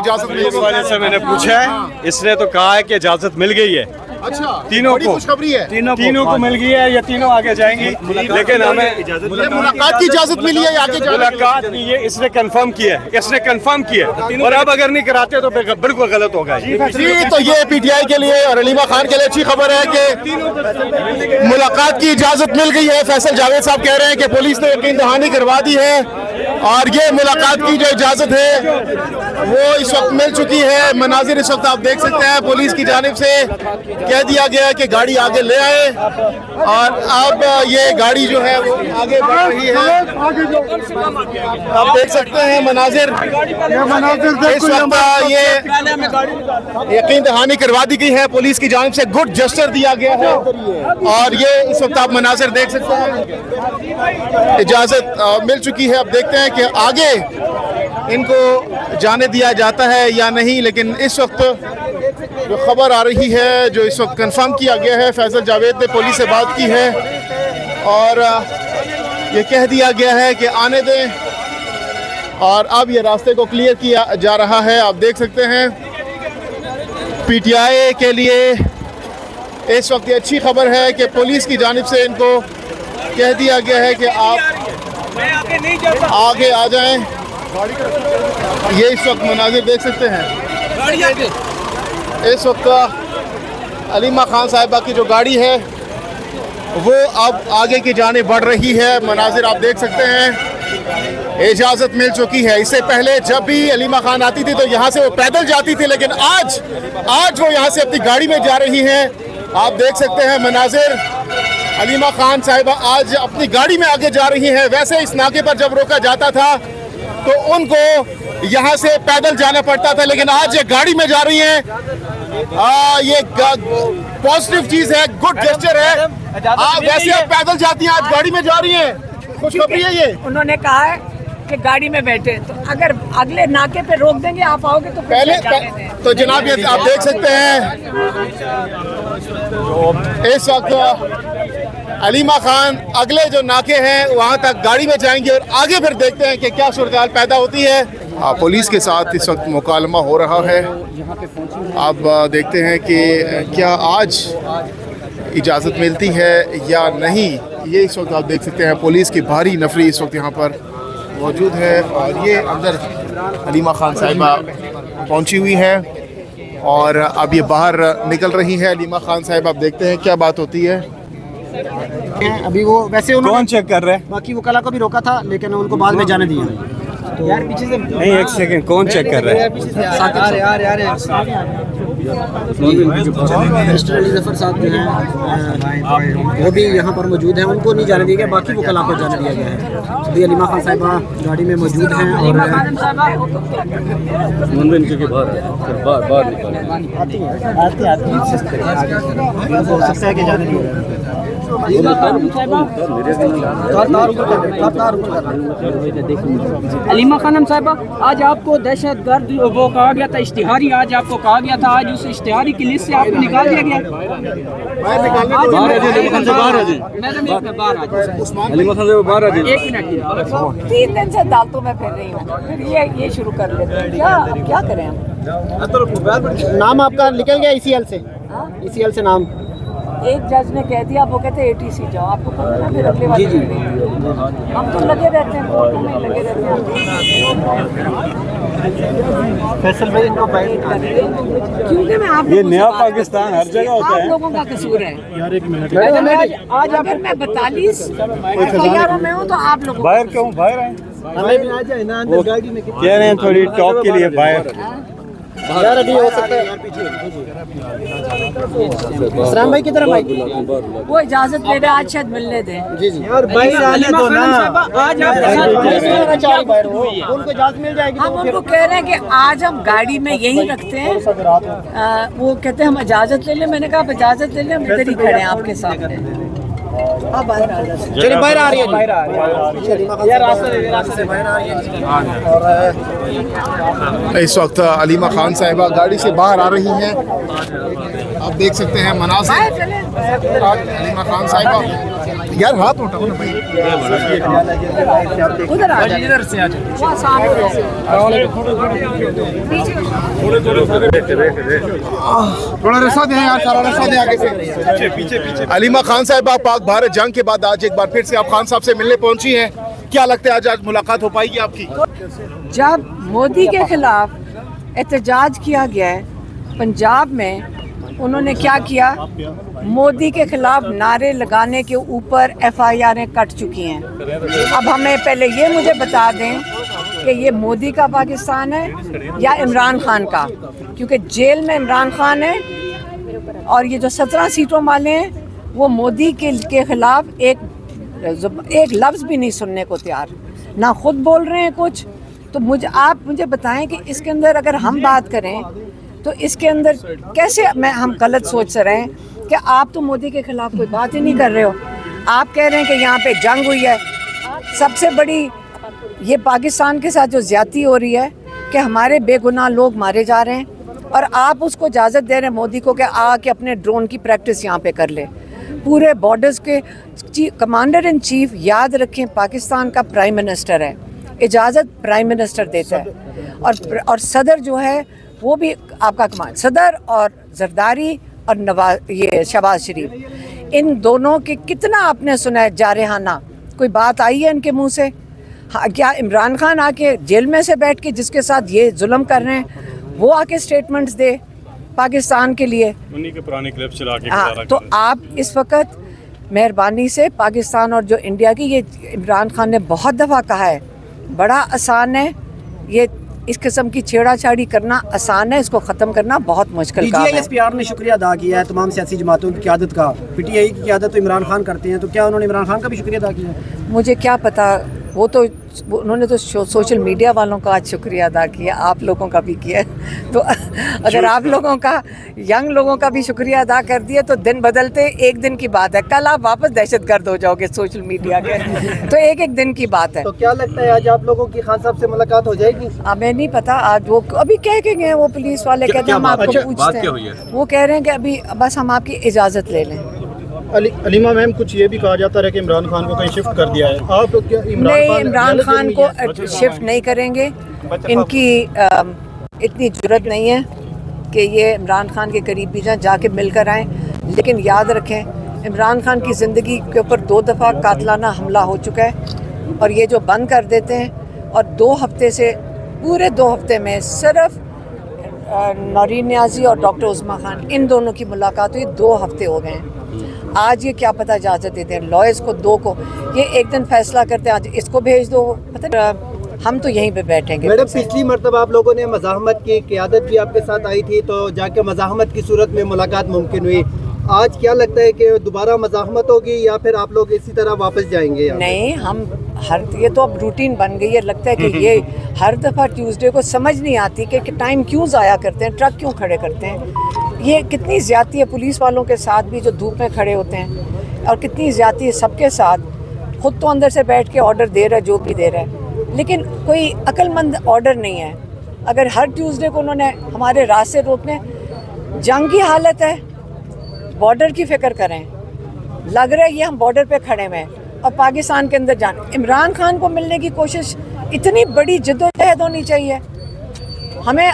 इजाजत मिल पुलिस वाले से मैंने पूछा है, इसने तो कहा है कि इजाजत मिल गई है। अच्छा, तीनों बड़ी को खुशखबरी है। तीनों को मिल गई है, ये तीनों आगे जाएंगी, लेकिन हमें मुलाकात की इजाजत मिली है, आगे मुलाकात की है, इसने कंफर्म किया है, इसने कंफर्म किया है, और अब अगर नहीं कराते तो बिल्कुल गलत होगा। जी, तो ये पीटीआई के लिए और अलीमा खान के लिए अच्छी खबर है कि मुलाकात की इजाजत मिल गई है। फैसल जावेद साहब कह रहे हैं कि पुलिस ने यकीन दहानी करवा दी है और ये मुलाकात की जो इजाजत है वो इस वक्त मिल चुकी है। मनाजिर इस वक्त आप देख सकते हैं, पुलिस की जानिब से कह दिया गया है कि गाड़ी आगे ले आए और अब ये गाड़ी जो है वो आगे बढ़ रही है। आप देख सकते हैं मनाजिर इस वक्त ये यकीन दहानी करवा दी गई है, पुलिस की जानिब से गुड जेस्चर दिया गया है और ये इस वक्त आप मनाजिर देख सकते हैं, इजाजत मिल चुकी है। अब देखते हैं कि आगे इनको जाने दिया जाता है या नहीं, लेकिन इस वक्त जो खबर आ रही है, जो इस वक्त कंफर्म किया गया है, फैसल जावेद ने पुलिस से बात की है और ये कह दिया गया है कि आने दें और अब ये रास्ते को क्लियर किया जा रहा है। आप देख सकते हैं पीटीआई के लिए इस वक्त ये अच्छी खबर है कि पुलिस की जानिब से इनको कह दिया गया है कि आप आगे आ जाएं। ये इस वक्त मनाजिर देख सकते हैं, इस वक्त अलीमा खान साहिबा की जो गाड़ी है वो अब आगे की जानिब बढ़ रही है। मनाजिर आप देख सकते हैं, इजाज़त मिल चुकी है। इससे पहले जब भी अलीमा खान आती थी तो यहाँ से वो पैदल जाती थी, लेकिन आज वो यहाँ से अपनी गाड़ी में जा रही हैं। आप देख सकते हैं मनाजिर, अलीमा खान साहिबा आज अपनी गाड़ी में आगे जा रही हैं। वैसे इस नाके पर जब रोका जाता था तो उनको यहाँ से पैदल जाना पड़ता था, लेकिन आज ये गाड़ी में जा रही हैं। ये पॉजिटिव चीज़ है, गुड जेस्चर है। वैसे आप पैदल जाती हैं, आज गाड़ी में जा रही हैं, खुशखबरी है ये। उन्होंने कहा है कि गाड़ी में बैठे, तो अगर अगले नाके पे रोक देंगे आप आओगे तो पहले तो जनाब ये आप देख सकते हैं इस वक्त अलीमा खान अगले जो नाके हैं वहां तक गाड़ी में जाएंगे और आगे फिर देखते हैं कि क्या सूरत पैदा होती है। पुलिस के साथ इस वक्त मुकालमा हो रहा है। आप देखते हैं कि क्या आज इजाज़त मिलती है या नहीं, ये इस वक्त आप देख सकते हैं। पुलिस की भारी नफरी इस वक्त यहाँ पर मौजूद है और ये अंदर अलीमा खान साहिबा पहुँची हुई है और अब ये बाहर निकल रही है अलीमा खान साहिबा। आप देखते हैं क्या बात होती है। अभी वो वैसे उन्होंने कौन चेक कर रहे हैं? बाकी वकाला को भी रोका था, लेकिन उनको बाद में जाने दिया। तो यार पीछे से नहीं, एक सेकंड, कौन चेक कर रहे हैं? मिस्टर अली जफर साहब जो हैं वो भी यहाँ पर मौजूद हैं, उनको नहीं जाने दिया गया, बाकी वकाला को जाने दिया गया है। अभी अलीमा खान साहिबा गाड़ी में मौजूद हैं और बाहर अलीमा खानम साहिबा, आज आपको दहशत गर्द वो कहा गया था, इश्तिहारी आज आपको कहा गया था, आज उस इश्तिहारी की लिस्ट से आपको निकाल दिया गया। एक मिनट, 3 दिन से अदालतों में फिर रही हूँ, फिर ये शुरू कर लेते हैं। क्या करें हम? नाम आपका निकल गया ECL से? ECL से नाम एक जज ने कह दिया, वो कहते हैं ATC जाओ, आपको पता है, फिर अगले वाले हम तो लगे रहते हैं, कोर्टों में लगे रहते हैं। फैसल भाई इनको क्योंकि मैं आप ये नया पाकिस्तान हर जगह होता आप है। लोगों का कसूर है। यार एक मिनट, आज अगर मैं 42 FIR में हूँ तो आप लोगों का बाहर क्यों? बाहर आए, हमें भी आ जाए ना अंदर गाड़ी में। कह रहे हैं थोड़ी टॉप के लिए बाहर। यार अभी हो सकता है यार पीछे इस्लाम भाई की तरफ भाई वो इजाजत दे रहे, आज शायद मिलने दें। जी यार बाहर आने दो ना, आज आप उनको इजाजत मिल जाएगी। हम उनको कह रहे हैं कि आज हम गाड़ी में यहीं रखते हैं। वो कहते हैं हम इजाजत ले लें, मैंने कहा आप इजाजत ले लें, हम इधर ही खड़े हैं आपके सामने। बाहर आ जाए, चलिए बाहर आ रही है, बाहर आ रही है यार, रास्ते से बाहर आ रही है। और इस वक्त अलीमा खान साहिबा गाड़ी से बाहर आ रही हैं। आप देख सकते हैं मनाज़िर, अलीमा खान साहिबा यार हाथ उठाओ ना भाई। उधर आ जाओ, इधर से आ जाओ, वहाँ सामने से। थोड़ा रस्सा दे यार, सारा रस्सा दे आगे से। पीछे अलीमा खान साहिबा, पाक भारत जंग के बाद आज एक बार फिर से आप खान साहब से मिलने पहुंची हैं, क्या लगता है आज मुलाकात हो पाएगी आपकी? जब मोदी के खिलाफ एहतजाज किया गया है पंजाब में, उन्होंने क्या किया, मोदी के खिलाफ नारे लगाने के ऊपर FIR कट चुकी हैं। अब हमें पहले ये मुझे बता दें कि ये मोदी का पाकिस्तान है या इमरान खान का, क्योंकि जेल में इमरान खान है और ये जो 17 सीटों वाले हैं वो मोदी के खिलाफ एक लफ्ज़ भी नहीं सुनने को तैयार, ना खुद बोल रहे हैं कुछ। तो आप मुझे बताएं कि इसके अंदर अगर हम बात करें तो इसके अंदर कैसे हम गलत सोच रहे हैं कि आप तो मोदी के खिलाफ कोई बात ही नहीं कर रहे हो। आप कह रहे हैं कि यहाँ पे जंग हुई है, सबसे बड़ी ये पाकिस्तान के साथ जो ज्यादती हो रही है कि हमारे बेगुनाह लोग मारे जा रहे हैं और आप उसको इजाज़त दे रहे हैं मोदी को कि आके अपने ड्रोन की प्रैक्टिस यहाँ पे कर ले। पूरे बॉर्डर्स के कमांडर इन चीफ, याद रखें, पाकिस्तान का प्राइम मिनिस्टर है, इजाज़त प्राइम मिनिस्टर देता है और सदर जो है वो भी आपका कमांड, सदर और जरदारी और ये शहबाज शरीफ, इन दोनों के कितना आपने सुना है जारहाना, कोई बात आई है इनके मुंह से? हाँ, क्या इमरान खान आके जेल में से बैठ के जिसके साथ ये जुल्म कर रहे हैं वो आके स्टेटमेंट्स दे पाकिस्तान के लिए? उन्हीं के पुराने क्लिप चला के हाँ, तो आप इस वक्त मेहरबानी से पाकिस्तान और जो इंडिया की, ये इमरान खान ने बहुत दफ़ा कहा है, बड़ा आसान है ये, इस किस्म की छेड़ाछाड़ी करना आसान है, इसको ख़त्म करना बहुत मुश्किल काम है। PTI ने शुक्रिया अदा किया है तमाम सियासी जमातों की क़यादत का। PTI की क़यादत तो इमरान खान करते हैं, तो क्या उन्होंने इमरान खान का भी शुक्रिया अदा किया? मुझे क्या पता, वो तो उन्होंने तो सोशल मीडिया वालों का आज शुक्रिया अदा किया, आप लोगों का भी किया। तो अगर आप लोगों का, यंग लोगों का भी शुक्रिया अदा कर दिया तो दिन बदलते एक दिन की बात है, कल आप वापस दहशतगर्द हो जाओगे सोशल मीडिया के। तो एक दिन की बात है। तो क्या लगता है आज आप लोगों की खान साहब से मुलाकात हो जाएगी? हमें नहीं पता, आज वो अभी कह के गए, वो पुलिस वाले कहते हैं हम आपको पूछते हैं, वो कह रहे हैं कि अभी बस हम आपकी इजाज़त ले लें। अलीमा मैम, कुछ ये भी कहा जाता है कि इमरान खान को कहीं शिफ्ट कर दिया है, आप क्या इमरान खान को शिफ्ट नहीं करेंगे, इनकी इतनी जुर्रत नहीं है कि ये इमरान खान के करीब भी जाके मिलकर आएँ। लेकिन याद रखें, इमरान खान की ज़िंदगी के ऊपर 2 दफ़ा कातलाना हमला हो चुका है और ये जो बंद कर देते हैं, और 2 हफ्ते से, पूरे 2 हफ्ते में सिर्फ नौरीन नियाज़ी और डॉक्टर उस्मा खान, इन दोनों की मुलाकात हुई, 2 हफ्ते हो गए हैं। आज ये क्या पता इजाज़त देते हैं लॉयर्स को, 2 को, ये एक दिन फैसला करते हैं आज इसको भेज दो, पता हम तो यहीं पे बैठेंगे। मैडम, पिछली मरतबा आप लोगों ने मज़ाहमत की क़यादत भी आपके साथ आई थी, तो जाके मज़ाहमत की सूरत में मुलाकात मुमकिन हुई। आज क्या लगता है कि दोबारा मज़ाहमत होगी या फिर आप लोग इसी तरह वापस जाएंगे? नहीं, हम ये तो अब रूटीन बन गई है। लगता है कि ये हर दफ़ा ट्यूसडे को समझ नहीं आती कि टाइम क्यों ज़ाया करते हैं, ट्रक क्यों खड़े करते हैं, ये कितनी ज़्यादती है पुलिस वालों के साथ भी जो धूप में खड़े होते हैं, और कितनी ज़्यादती है सबके साथ। खुद तो अंदर से बैठ के ऑर्डर दे रहा है जो भी दे रहा है, लेकिन कोई अक्लमंद ऑर्डर नहीं है। अगर हर ट्यूसडे को उन्होंने हमारे रास्ते रोकने, जंग की हालत है, बॉर्डर की फ़िक्र करें, लग रहा है ये हम बॉर्डर पे खड़े हुए हैं और पाकिस्तान के अंदर जान, इमरान खान को मिलने की कोशिश, इतनी बड़ी जद्दोजहद होनी चाहिए हमें।